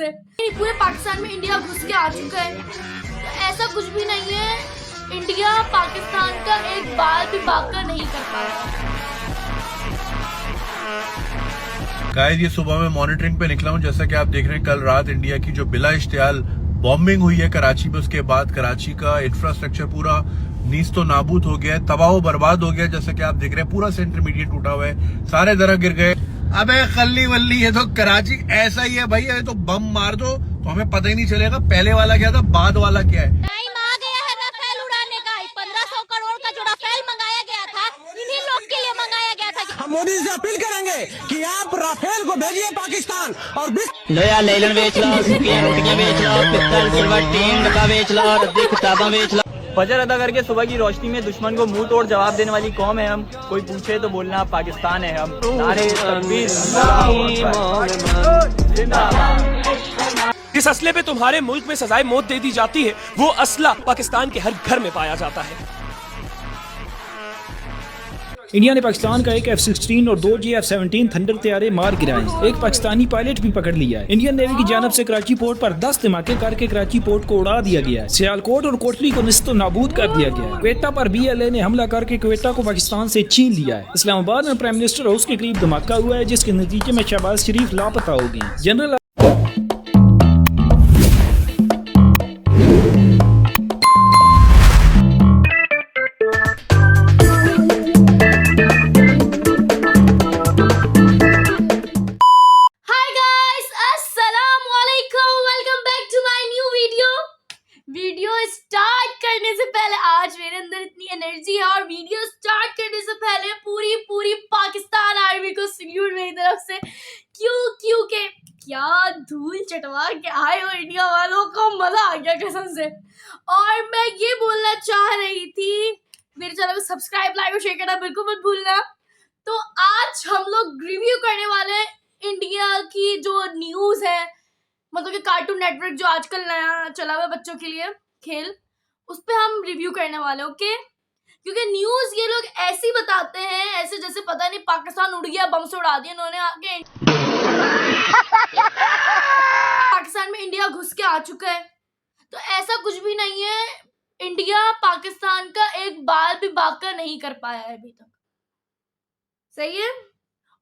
से। पूरे पाकिस्तान में इंडिया घुस के आ चुका है, तो ऐसा कुछ भी नहीं है। इंडिया पाकिस्तान का एक बाल भी बांका नहीं कर पाया। गाइस, ये सुबह में मॉनिटरिंग पे निकला हूँ। जैसा कि आप देख रहे हैं, कल रात इंडिया की जो बिला इश्तियाल बॉम्बिंग हुई है कराची में, उसके बाद कराची का इंफ्रास्ट्रक्चर पूरा नीस्तो नाबूद हो गया है, तबाह बर्बाद हो गया। जैसा कि आप देख रहे हैं, पूरा सेंटर मीडिया टूटा हुआ है, सारे दरख्त गिर गए। अबे खल्ली वल्ली, ये तो कराची ऐसा ही है भाई। ये तो बम मार दो तो हमें पता ही नहीं चलेगा पहले वाला क्या था, बाद वाला क्या है। टाइम आ गया है राफेल उड़ाने का। 1500 करोड़ का जो राफेल मंगाया गया था, इन्हीं लोग के लिए मंगाया गया था। हम मोदी से अपील करेंगे कि आप राफेल को भेजिए पाकिस्तान और लोया लेलन बेच लो, सुखियां रोटियां बेच लो, पित्तल सिल्वर टीन डब्बा बेच लो, रद्दी किताबा बेच लो। फजर अदा करके सुबह की रोशनी में दुश्मन को मुंह तोड़ जवाब देने वाली कौम है हम। कोई पूछे तो बोलना पाकिस्तान है हम। नारे तकबीर जिस असले पे तुम्हारे मुल्क में सजाए मौत दे दी जाती है, वो असला पाकिस्तान के हर घर में पाया जाता है। इंडिया ने पाकिस्तान का एक F-16 और 2 F-17 थंडर तैयारे मार गिराए। एक पाकिस्तानी पायलट भी पकड़ लिया है। इंडियन नेवी की जानब से कराची पोर्ट पर 10 धमाके करके कराची पोर्ट को उड़ा दिया गया है। सियालकोट और कोटली को निस्तो नाबूद कर दिया गया है। क्वेटा पर BLA ने हमला करके क्वेटा को पाकिस्तान से छीन लिया है। इस्लामाबाद में प्राइम मिनिस्टर हाउस के करीब धमाका हुआ है, जिसके नतीजे में शहबाज शरीफ लापता हो गए। जनरल वीडियो स्टार्ट करने से पहले, आज मेरे अंदर इतनी एनर्जी है, और वीडियो स्टार्ट करने से पहले पूरी पाकिस्तान आर्मी को सल्यूट मेरी तरफ से। क्योंकि क्या धूल चटवा के आए हो इंडिया वालों को, मजा आ गया कसम से। और मैं ये बोलना चाह रही थी, मेरे चैनल को सब्सक्राइब, लाइक और शेयर करना बिल्कुल मत भूलना। तो आज हम लोग रिव्यू करने वाले हैं इंडिया की जो न्यूज है, मतलब कि कार्टून नेटवर्क जो आजकल नया चला हुआ है बच्चों के लिए खेल, उस पे हम रिव्यू करने वाले, ओके। क्योंकि न्यूज ये लोग ऐसी बताते हैं, ऐसे जैसे पता नहीं पाकिस्तान उड़ गया, बम से उड़ा दिया इन्होंने आके। पाकिस्तान में इंडिया घुस के आ चुका है, तो ऐसा कुछ भी नहीं है। इंडिया पाकिस्तान का एक बाल भी बांका नहीं कर पाया है अभी तक, सही है।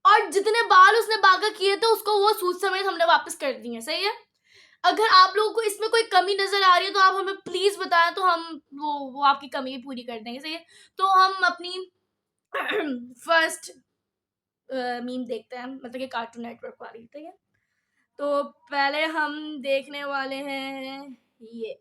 और जितने बाल उसने बांका किए थे, उसको वो सूद समेत हमने वापस कर दिए, सही है। अगर आप लोगों को इसमें कोई कमी नजर आ रही है तो आप हमें प्लीज बताएं, तो हम वो आपकी कमी पूरी कर देंगे, सही है। तो हम अपनी फर्स्ट मीम देखते हैं, मतलब कि कार्टून नेटवर्क वाली, ठीक है। तो पहले हम देखने वाले हैं ये।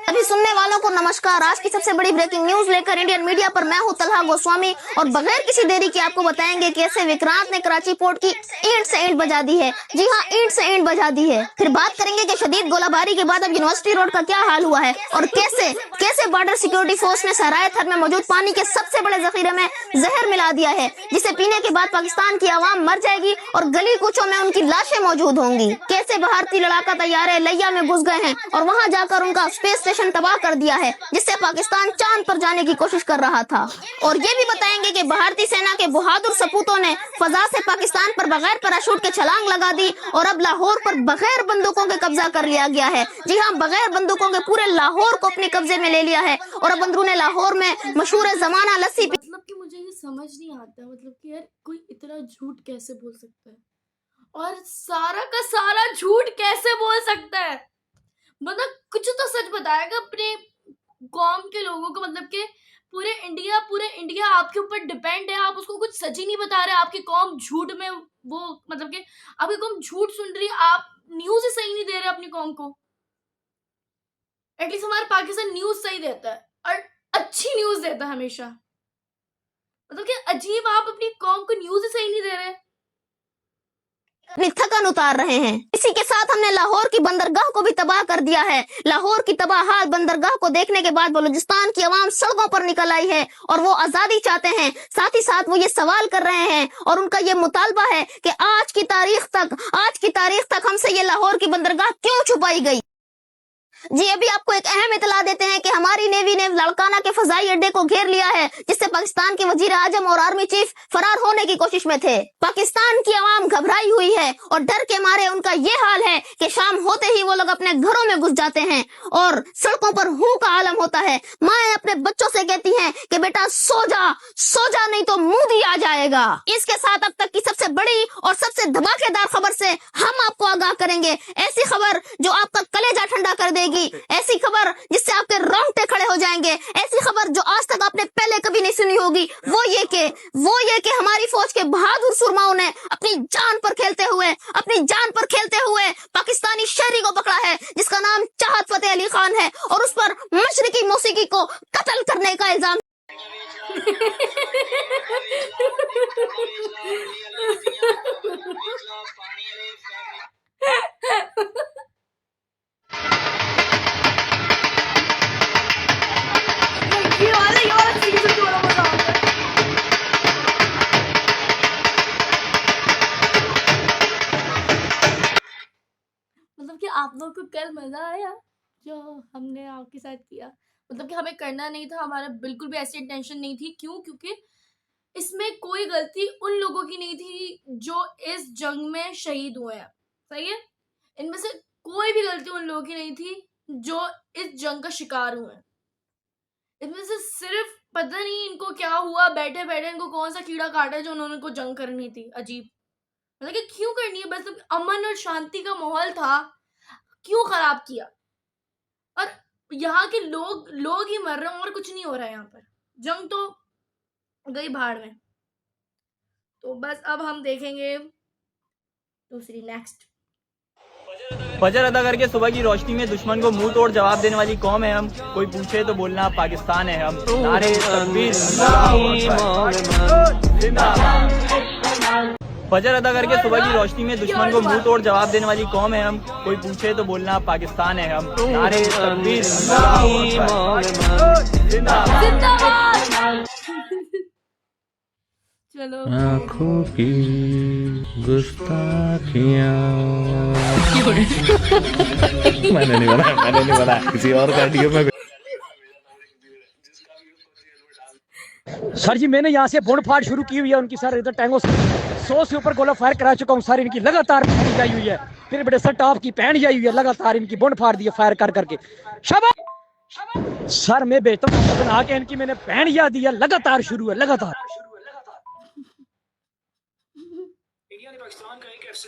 अभी सुनने वालों को नमस्कार। आज की सबसे बड़ी ब्रेकिंग न्यूज लेकर इंडियन मीडिया पर मैं हूं तलहा गोस्वामी, और बगैर किसी देरी के आपको बताएंगे कैसे विक्रांत ने कराची पोर्ट की ईंट से ईंट बजा दी है। जी हां, ईंट से ईंट बजा दी है। फिर बात करेंगे कि शदीद गोलाबारी के बाद अब यूनिवर्सिटी रोड का क्या हाल हुआ है, और कैसे बॉर्डर सिक्योरिटी फोर्स ने सहराए थर में मौजूद पानी के सबसे बड़े जखीरे में जहर मिला दिया है, जिसे पीने के बाद पाकिस्तान की आवाम मर जाएगी और गली कूचों में उनकी लाशें मौजूद होंगी। कैसे भारतीय लड़ाका तैयारे लिया में घुस गए हैं और वहाँ जाकर उनका स्पेस स्टेशन तबाह कर दिया है, जिससे पाकिस्तान चांद पर जाने की कोशिश कर रहा था। और ये भी बताएंगे कि भारतीय सेना के बहादुर सपूतों ने फजा से पाकिस्तान पर बगैर पैराशूट के छलांग लगा दी, और अब लाहौर पर बगैर बंदूकों के कब्जा कर लिया गया है। जी हाँ, बगैर बंदूकों के पूरे लाहौर को अपने कब्जे में ले लिया है, और अब अंदरूने लाहौर में मशहूर जमाना लस्सी। मतलब कि मुझे ये समझ नहीं आता, मतलब कि यार कोई इतना झूठ कैसे बोल सकता है, और सारा का सारा झूठ कैसे बोल सकता है। मतलब कुछ तो सच बताएगा अपने कौम के लोगों को, मतलब कि पूरे इंडिया आपके ऊपर डिपेंड है, आप उसको कुछ सच ही नहीं बता रहे। आपकी कौम झूठ में वो, मतलब कि आपकी कौम झूठ सुन रही है, आप न्यूज ही सही नहीं दे रहे अपनी कौम को। एटलीस्ट हमारा पाकिस्तान न्यूज सही देता है, और अच्छी न्यूज देता है हमेशा। मतलब कि अजीब, आप अपनी कौम को न्यूज ही सही नहीं दे रहे, अपनी थकन उतार रहे हैं। इसी के साथ हमने लाहौर की बंदरगाह को भी तबाह कर दिया है। लाहौर की तबाह बंदरगाह को देखने के बाद बलूचिस्तान की आवाम सड़कों पर निकल आई है, और वो आजादी चाहते हैं। साथ ही साथ वो ये सवाल कर रहे हैं, और उनका ये मुतालबा है कि आज की तारीख तक हमसे ये लाहौर की बंदरगाह क्यों छुपाई गई। जी अभी आपको एक अहम इतला देते हैं कि हमारी नेवी ने लाड़काना के फजाई अड्डे को घेर लिया है, जिससे पाकिस्तान के वजीर आजम और आर्मी चीफ फरार होने की कोशिश में थे। पाकिस्तान की आवाम घबराई हुई है और डर के मारे उनका ये हाल है कि शाम होते ही वो लोग अपने घरों में घुस जाते हैं और सड़कों पर हू का आलम होता है। माएं अपने बच्चों से कहती हैं कि बेटा सो जा नहीं तो मुंह आ जाएगा। इसके साथ अब तक की सबसे बड़ी और सबसे धमाकेदार खबर से हम आपको आगाह करेंगे, ऐसी खबर जो आपका कलेजा ठंडा कर देगी, ऐसी खबर जिससे आपके रोंगटे खड़े हो जाएंगे, ऐसी खबर जो आज तक आपने पहले कभी नहीं सुनी होगी। वो ये कि हमारी फौज के बहादुर सुरमाओं ने अपनी जान पर खेलते हुए पाकिस्तानी शहरी को पकड़ा है, जिसका नाम चाहत फतेह अली खान है और उस पर मशरिकी मौसीकी को कत्ल करने का इल्जाम मतलब कि आप लोग को कल मजा आया जो हमने आपके साथ किया। मतलब कि हमें करना नहीं था, हमारा बिल्कुल भी ऐसी इंटेंशन नहीं थी। क्यों? क्योंकि इसमें कोई गलती उन लोगों की नहीं थी जो इस जंग में शहीद हुए हैं, सही है। इनमें से कोई भी गलती उन लोगों की नहीं थी जो इस जंग का शिकार हुए हैं। इनमें से सिर्फ पता नहीं इनको क्या हुआ, बैठे बैठे इनको कौन सा कीड़ा काटा जो उन्होंने को जंग करनी थी। अजीब, मतलब कि क्यों करनी है? बस अमन और शांति का माहौल था, क्यों खराब किया? और यहाँ के लोग ही मर रहे हैं और कुछ नहीं हो रहा है। यहाँ पर जंग तो गई भाड़ में। तो बस अब हम देखेंगे दूसरी नेक्स्ट। फजर अदा करके सुबह की रोशनी में दुश्मन को मुंह तोड़ जवाब देने वाली कौम है हम। कोई पूछे तो बोलना पाकिस्तान है हम। नारे तकबीर फजर अदा करके सुबह की रोशनी में दुश्मन को मुंह तोड़ जवाब देने वाली कौम है हम। कोई पूछे तो बोलना पाकिस्तान है हम। नारे तकबीर चलो आँखों की गुस्ताखियाँ मैंने नहीं बनाया, किसी और का आइडिया में। सर जी मैंने यहाँ से बोन फाड़ शुरू की हुई है उनकी। सर इधर टैंगो 100 से ऊपर गोला फायर करा चुका हूँ। सर इनकी लगातार पहनी जाई हुई है, फिर बड़े सर टॉप की पहन जाई हुई है, लगातार इनकी बोन फाड़ दी है फायर कर करके। शाबाश सर, मैं बेहतर बना के इनकी मैंने पहन या दी है, लगातार शुरू है लगातार।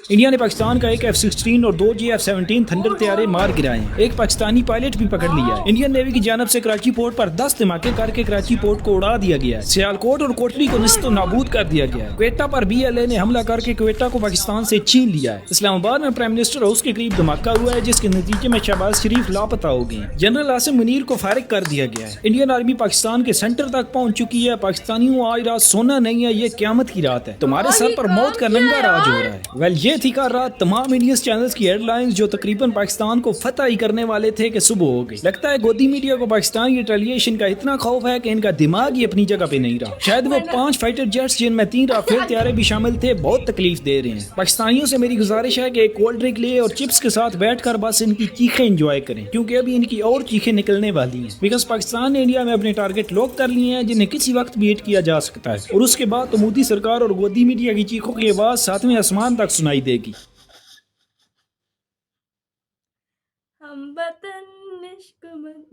इंडिया ने पाकिस्तान का एक F-16 और 2 J-17 थंडर तैयारे मार गिराए हैं। एक पाकिस्तानी पायलट भी पकड़ लिया है। इंडियन नेवी की जानब से कराची पोर्ट पर 10 धमाके करके कराची पोर्ट को उड़ा दिया गया है। सियालकोट और कोटली को निस्तो नाबूद कर दिया गया है। क्वेटा पर BLA ने हमला करके क्वेटा को पाकिस्तान से छीन लिया है। इस्लामाबाद में प्राइम मिनिस्टर हाउस के करीब धमाका हुआ है, जिसके नतीजे में शहबाज शरीफ लापता हो गए। जनरल आसिम मुनीर को फारिग कर दिया गया है। इंडियन आर्मी पाकिस्तान के सेंटर तक पहुँच चुकी है। पाकिस्तानियों आज रात सोना नहीं है, ये क्यामत की रात है। तुम्हारे सर पर मौत का नंगा राज हो रहा है। वेल ये थी कल रात तमाम इंडियन चैनल्स की हेडलाइंस जो तकरीबन पाकिस्तान को फतह ही करने वाले थे कि सुबह हो गई। लगता है गोदी मीडिया को पाकिस्तान की रिटेलिएशन का इतना खौफ है कि इनका दिमाग ही अपनी जगह पे नहीं रहा। शायद वो 5 फाइटर जेट्स जिनमें 3 राफेल तैयारे भी शामिल थे बहुत तकलीफ दे रहे हैं। पाकिस्तानियों से मेरी गुजारिश है कि एक कोल्ड ड्रिंक ले और चिप्स के साथ बैठकर बस इनकी चीखें एंजॉय करें, क्योंकि अभी इनकी और चीखें निकलने वाली हैं। बिकॉज पाकिस्तान ने इंडिया में अपने टारगेट लॉक कर लिए हैं जिन्हें किसी वक्त भी हिट किया जा सकता है, और उसके बाद तो मोदी सरकार और गोदी मीडिया की चीखों की आवाज 7वें आसमान तक सुनाई देगी।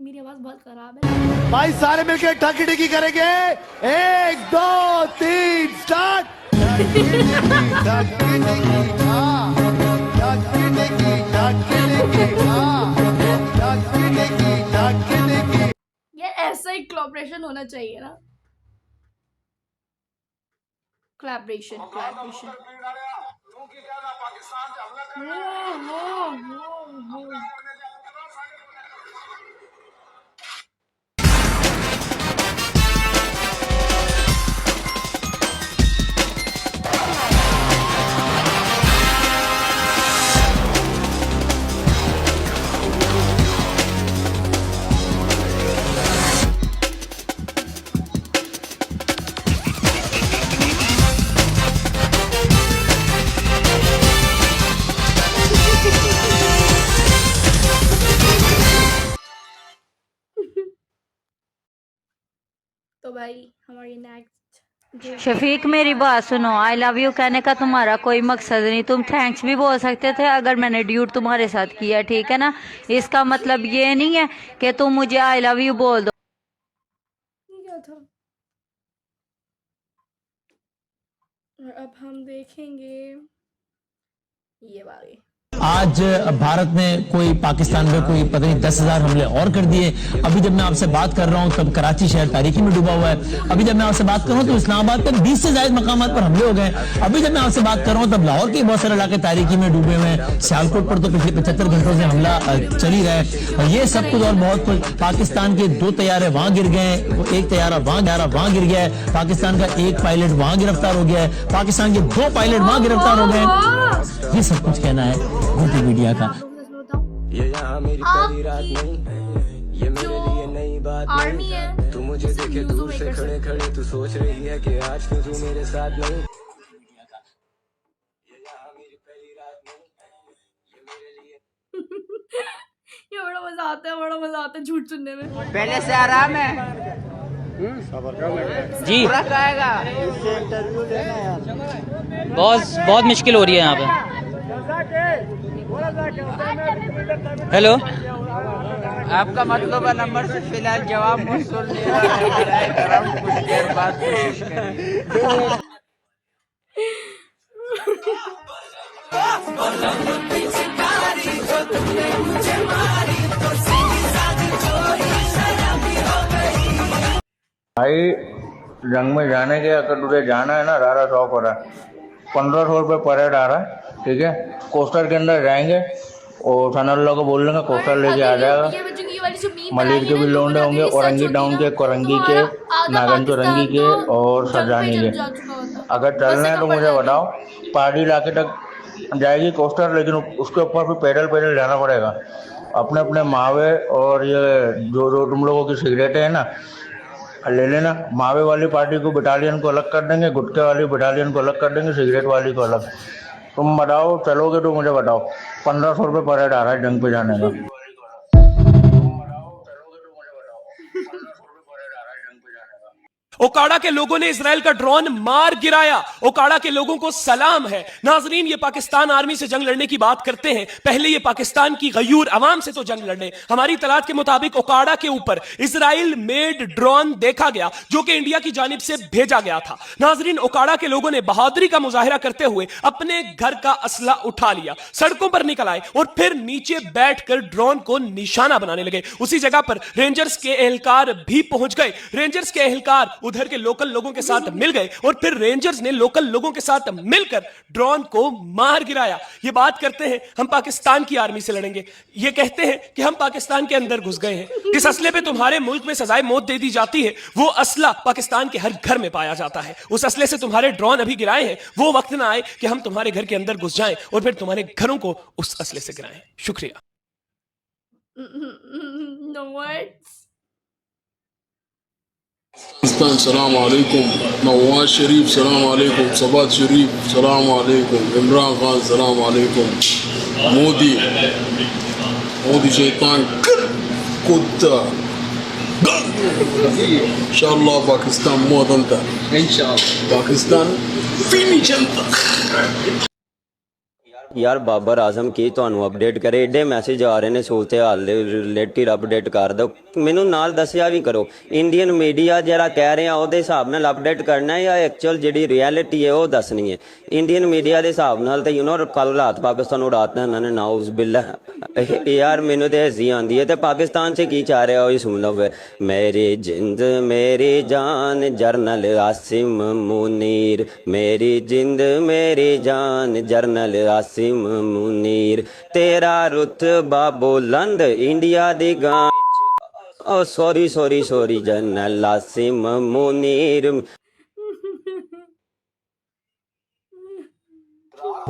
मेरी आवाज बहुत खराब है भाई, सारे मिलकर ठाकी ठाकी करेंगे। 1 2 3 स्टार्ट। ये ऐसा ही कोलैबोरेशन होना चाहिए ना। कोलैबोरेशन तो भाई हमारी नेक्स्ट शफीक मेरी बात सुनो, आई लव यू कहने का तुम्हारा कोई मकसद नहीं, तुम थैंक्स भी बोल सकते थे अगर मैंने ड्यूट तुम्हारे साथ किया, ठीक है ना। इसका मतलब ये नहीं है कि तुम मुझे आई लव यू बोल दो। क्या था। और अब हम देखेंगे ये वाली। आज भारत ने कोई पाकिस्तान में कोई पता नहीं 10,000 हमले और कर दिए। अभी जब मैं आपसे बात कर रहा हूं तब कराची शहर तारीकी में डूबा हुआ है। अभी जब मैं आपसे बात कर रहा हूं तो इस्लामाबाद पर 20 से ज्यादा मकामात पर हमले हो गए। अभी जब मैं आपसे बात कर रहा हूं तब लाहौर के बहुत सारे इलाके तारीकी में डूबे हुए हैं। सियालकोट पर तो पिछले 75 घंटों से हमला चल ही रहा है। और ये सब कुछ और बहुत कुछ, पाकिस्तान के 2 तैयारे वहां गिर गए, एक तैयारा वहां गिर गया है, पाकिस्तान का एक पायलट वहां गिरफ्तार हो गया है, पाकिस्तान के 2 पायलट वहां गिरफ्तार हो गए। ये सब कुछ कहना है गुड्डी मीडिया का। जो आर्मी है, तू मुझे देखे दूर से खड़े खड़े तू सोच रही है कि आज तू मेरे साथ नहीं। ये बड़ा मजा आता है झूठ सुनने में। पहले से आराम है जी, पूरा कहेगा। बहुत मुश्किल हो रही है यहाँ पे। हेलो, आपका मतलब नंबर से फिलहाल जवाब मुझ सुन लिया है, कुछ देर बाद कोशिश करें। भाई जंग में जाने के अगर तुझे जाना है ना, 1100 हो रहा है, 1500 रुपये परेड आ रहा है, ठीक है। कोस्टर के अंदर जाएंगे और सनाउल्लाह को बोल लेंगे कोस्टर लेके आ जाएगा। मलिर के भी लोंडे होंगे, औरंगी टाउन के, कोरंगी के, नागन चौरंगी के और सरजानी के। अगर चलना है तो मुझे बताओ, पहाड़ी इलाके तक जाएगी कोस्टर, लेकिन उसके ऊपर भी पैदल जाना पड़ेगा। अपने अपने मावे और ये जो तुम लोगों की सिगरेटें हैं ना, ले लेना। मावे वाली पार्टी को बटालियन को अलग कर देंगे, गुटखे वाली बटालियन को अलग कर देंगे, सिगरेट वाली को अलग। तुम बताओ, चलोगे तो मुझे बताओ। 1500 रुपये परेड आ रहा है जंग पे जाने का। ओकाड़ा के लोगों ने इजराइल का ड्रोन मार गिराया। ओकाड़ा के लोगों को सलाम है। नाजरीन, ये पाकिस्तान आर्मी से जंग लड़ने की बात करते हैं, पहले ये पाकिस्तान की गयूर अवाम से तो जंग लड़ने। हमारी तलात के मुताबिक ओकाड़ा के ऊपर इजराइल मेड ड्रोन देखा गया जो कि इंडिया की जानिब से भेजा गया था। नाजरीन, ओकाड़ा के लोगों ने बहादुरी का मुजाहिरा करते हुए अपने घर का असला उठा लिया, सड़कों पर निकल आए और फिर नीचे बैठकर ड्रोन को निशाना बनाने लगे। उसी जगह पर रेंजर्स के एहलकार भी पहुंच गए। रेंजर्स के एहलकार उधर के लोकल लोगों के साथ मिल गए और फिर रेंजर्स ने लोकल लोगों के साथ मिलकर ड्रोन को मार गिराया। ये बात करते हैं हम पाकिस्तान की आर्मी से लड़ेंगे, ये कहते हैं कि हम पाकिस्तान के अंदर घुस गए हैं। जिस असले पे तुम्हारे मुल्क में सजाए मौत दे दी जाती है, वो असला पाकिस्तान के हर घर में पाया जाता है। उस असले से तुम्हारे ड्रोन अभी गिराए हैं, वो वक्त ना आए कि हम तुम्हारे घर के अंदर घुस जाएं और फिर तुम्हारे घरों को उस असले से गिराएं। शुक्रिया। No words. सलाम अलैकुम, नवाज शरीफ सलाम अलैकुम, सबात शरीफ सलाम अलैकुम, इमरान खान सलाम अलैकुम, मोदी शैतान कुत्ता। इंशाअल्लाह पाकिस्तान मोदंता, इंशाअल्लाह पाकिस्तान फिनी जनता। यार बाबर आजम की ਤੁਹਾਨੂੰ ਅਪਡੇਟ ਕਰੇ, ਏਡੇ ਮੈਸੇਜ ਆ ਰਹੇ ਨੇ ਸਹੂਲਤ ਹਾਲ ਦੇ ਰਿਲੇਟਿਡ ਅਪਡੇਟ ਕਰ ਦਿਓ। ਮੈਨੂੰ ਨਾਲ ਦੱਸਿਆ ਵੀ ਕਰੋ, ਇੰਡੀਅਨ ਮੀਡੀਆ ਜਿਹੜਾ ਕਹਿ ਰਿਹਾ ਉਹਦੇ ਹਿਸਾਬ ਨਾਲ ਅਪਡੇਟ ਕਰਨਾ ਹੈ ਜਾਂ ਐਕਚੁਅਲ ਜਿਹੜੀ ਰਿਐਲਿਟੀ ਹੈ ਉਹ ਦੱਸਣੀ ਹੈ। ਇੰਡੀਅਨ ਮੀਡੀਆ ਦੇ ਹਿਸਾਬ ਨਾਲ ਤੇ ਕੱਲ ਰਾਤ ਪਾਕਿਸਤਾਨ ਉਡਾਤਾ ਇਹਨਾਂ ਨੇ, ਨਾਉਜ਼ ਬਿल्ला। यार मैनू तो हंसी आती है, तो पाकिस्तान से की चाह रहा हो सुन लो फिर। मेरी जिंद मेरी जान जरनल आसिम मुनीर, मेरी जिंद मेरी जान जरनल आसिम मुनीर, तेरा रुतबा बुलंद इंडिया दी गान। ओ सॉरी जरनल आसिम मुनीर।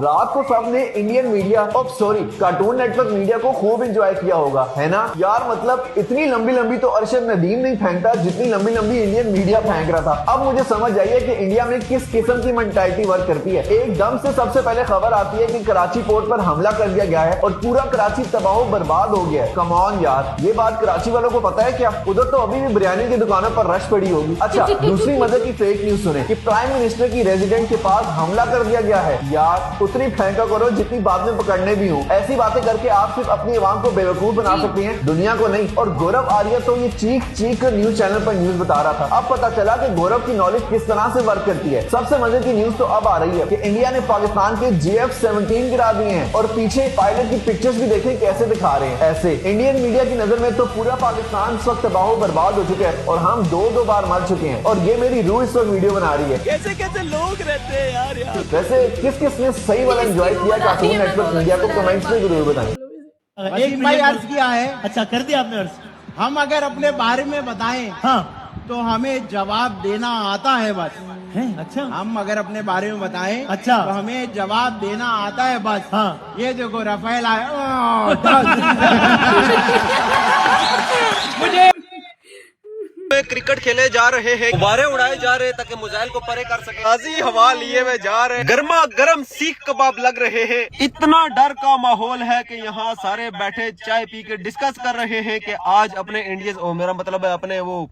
रात को सबने Indian media cartoon network media को खूब एंजॉय किया होगा, है ना यार। मतलब इतनी लंबी लंबी तो अरशद नदीम नहीं फेंकता जितनी लंबी लंबी इंडियन मीडिया फेंक रहा था। अब मुझे समझ आई है कि इंडिया में किस किस्म की मेंटालिटी वर्क करती है। एकदम से सबसे पहले खबर आती है कि कराची पोर्ट पर हमला कर दिया गया है और पूरा कराची तबाह बर्बाद हो गया है। कम ऑन यार, ये बात कराची वालों को पता है क्या? उधर तो अभी भी बिरयानी की दुकानों पर रश पड़ी होगी। अच्छा, दूसरी मजे की फेक न्यूज सुने कि प्राइम मिनिस्टर की रेजिडेंट के पास हमला कर दिया गया है। यार उतनी फेंका करो जितनी बाद में पकड़ने भी हो। ऐसी बातें करके आप सिर्फ अपनी आवाम को बेवकूफ बना सकते हैं, दुनिया को नहीं। और गौरव आर्या तो ये चीख चीख कर न्यूज चैनल पर न्यूज बता रहा था। अब पता चला कि गौरव की नॉलेज किस तरह से वर्क करती है। सबसे मजे की न्यूज तो अब आ रही है कि इंडिया ने पाकिस्तान के JF-17 गिरा दिए हैं और पीछे पायलट की पिक्चर्स भी देखें कैसे दिखा रहे हैं। ऐसे इंडियन मीडिया की नजर में तो पूरा पाकिस्तान इस वक्त तबाह बर्बाद हो चुका है और हम दो बार मर चुके हैं। और ये मेरी रूह इस वक्त वीडियो बना रही है। कैसे कैसे लोग रहते हैं यार। वैसे किस किसने सही वाला एंजॉय किया कार्टून नेटवर्क मीडिया को कमेंट्स में जरूर बताएं। एक भाई अर्ज किया है। अच्छा, कर दिया आपने अर्ज। हम अगर अपने बारे में बताएं तो हमें जवाब देना आता है बस। अच्छा, हम अगर अपने बारे में बताएं तो हमें जवाब देना आता है बस। ये देखो राफेल आया। मुझे क्रिकेट खेले जा रहे हैं, गुब्बारे उड़ाए जा रहे हैं ताकि मुजाहिल को परे कर सके। ताजी हवा लिए हुए जा रहे हैं, गर्मा गर्म सीख कबाब लग रहे हैं। इतना डर का माहौल है कि यहाँ सारे बैठे चाय पी के डिस्कस कर रहे हैं कि आज अपने इंडियन, मेरा मतलब है अपने वो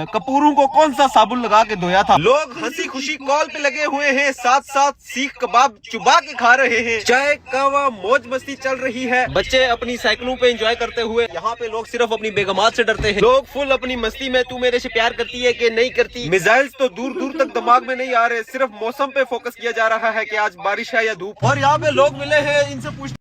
कपूरों को कौन सा साबुन लगा के धोया था। लोग हंसी खुशी कॉल पे लगे हुए हैं, साथ साथ सीख कबाब चुबा के खा रहे हैं। चाय कावा मौज मस्ती चल रही है, बच्चे अपनी साइकिलों पे एंजॉय करते हुए। यहाँ पे लोग सिर्फ अपनी बेगमात से डरते हैं। लोग फुल अपनी मस्ती में तू मेरे से प्यार करती है कि नहीं करती। मिसाइल्स तो दूर दूर तक दिमाग में नहीं आ रहे, सिर्फ मौसम पे फोकस किया जा रहा है कि आज बारिश है या धूप। और यहाँ पे लोग मिले हैं, इनसे पूछ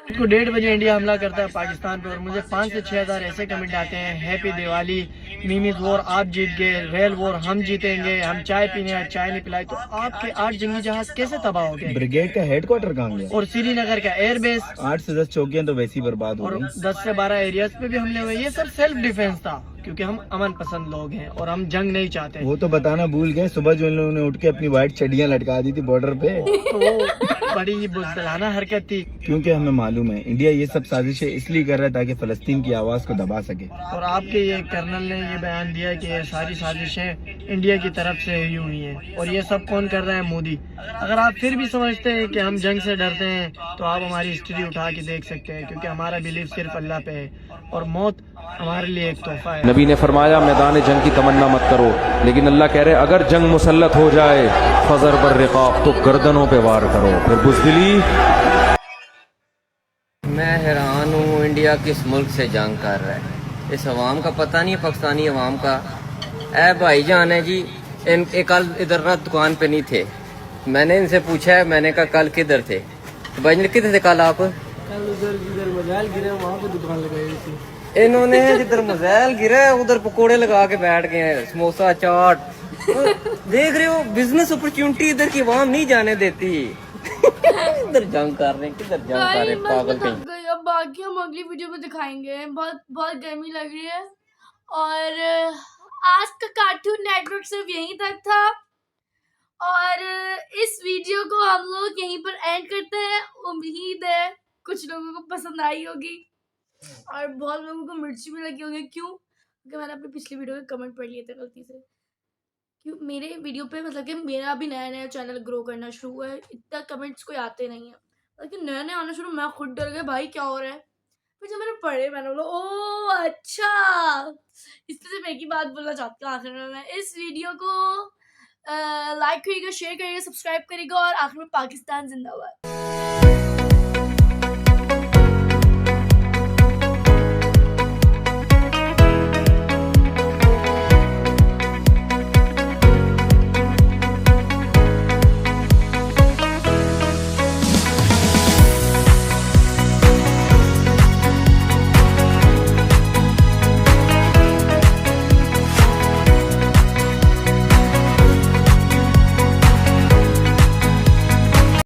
को 1:30 बजे इंडिया हमला करता है पाकिस्तान पर और मुझे 5 से 6 हज़ार ऐसे कमेंट आते हैं, हैप्पी दिवाली, मीमीज वॉर आप जीत गए, रेल वॉर हम जीतेंगे, हम चाय पीने आए चाय नहीं पिलाई। तो आपके 8 जंगी जहाज कैसे तबाह हो गए? ब्रिगेड का हेडक्वार्टर कहाँ गया? और श्रीनगर का एयरबेस, 8 से 10 चौकियां तो वैसे ही बर्बाद हो और गई। 10 से 12 एरियाज पे भी हमले हुए। ये सब सेल्फ डिफेंस था क्योंकि हम अमन पसंद लोग हैं और हम जंग नहीं चाहते। वो तो बताना भूल गए, सुबह जो इन लोगों ने उठ के अपनी व्हाइट चड्डियां लटका दी थी बॉर्डर पे। तो वो बड़ी ही बुज़दिलाना हरकत थी। क्योंकि हमें मालूम है इंडिया ये सब साजिशें इसलिए कर रहा है ताकि फलस्तीन की आवाज को दबा सके। और आपके ये कर्नल ने ये बयान दिया कि ये सारी साजिशें इंडिया की तरफ से हुई हैं और ये सब कौन कर रहा है? मोदी। अगर आप फिर भी समझते हैं कि हम जंग से डरते हैं तो आप हमारी हिस्ट्री उठा के देख सकते हैं, क्योंकि हमारा बिलीफ सिर्फ अल्लाह पे है और मौत हमारे लिए एक तोहफा है। नबी ने फरमाया मैदान जंग की तमन्ना मत करो, लेकिन अल्लाह कह रहे अगर जंग मुसल्लत हो जाए फजर पर रिकाब तो गर्दनों पे वार करो। फिर बुज़दिली। मैं हैरान हूँ, इंडिया किस मुल्क से जंग कर रहा है। इस अवाम का पता नहीं है, पाकिस्तानी अवाम का। ऐ भाईजान है जी, इनके कल इधर ना दुकान पे नहीं थे। मैंने इनसे पूछा है, मैंने कहा कल किधर थे? तो भाई किधर थे कल आप? कल उधर मोबाइल गिरे, वहाँ पे दुकान लगाई हुई थी। इन्होंने जिधर मोबाइल गिरा उधर पकोड़े लगा के बैठ गए हैं, समोसा चाट। देख रहे हो, बिजनेस अपॉर्चुनिटी इधर की अवाम नहीं जाने देती। इधर जंग कर रहे हैं, किधर जंग कर रहे हैं, पागल कहीं। अब बाकी हम अगली वीडियो में दिखाएंगे। बहुत बहुत गर्मी लग रही है और आज का कार्टून नेटवर्क सिर्फ यहीं तक था और इस वीडियो को हम लोग यहीं पर एंड करते हैं। उम्मीद है कुछ लोगों को पसंद आई होगी और बहुत लोगों को मिर्ची भी लगी होगी। क्यों? क्योंकि मैंने अपनी पिछली वीडियो में कमेंट पढ़ लिए थे गलती से। क्यों मेरे वीडियो पे मतलब कि मेरा भी नया नया चैनल ग्रो करना शुरू हुआ है, इतना कमेंट्स कोई आते नहीं है, लेकिन नया नया आना शुरू। मैं खुद डर गया भाई क्या हो रहा है। फिर जब मैंने पढ़े मैंने बोला ओ अच्छा, इसलिए से मैं एक ही बात बोलना चाहती हूँ आखिर में। मैं इस वीडियो को लाइक करिएगा, शेयर करिएगा, सब्सक्राइब करिएगा और आखिर में पाकिस्तान जिंदाबाद।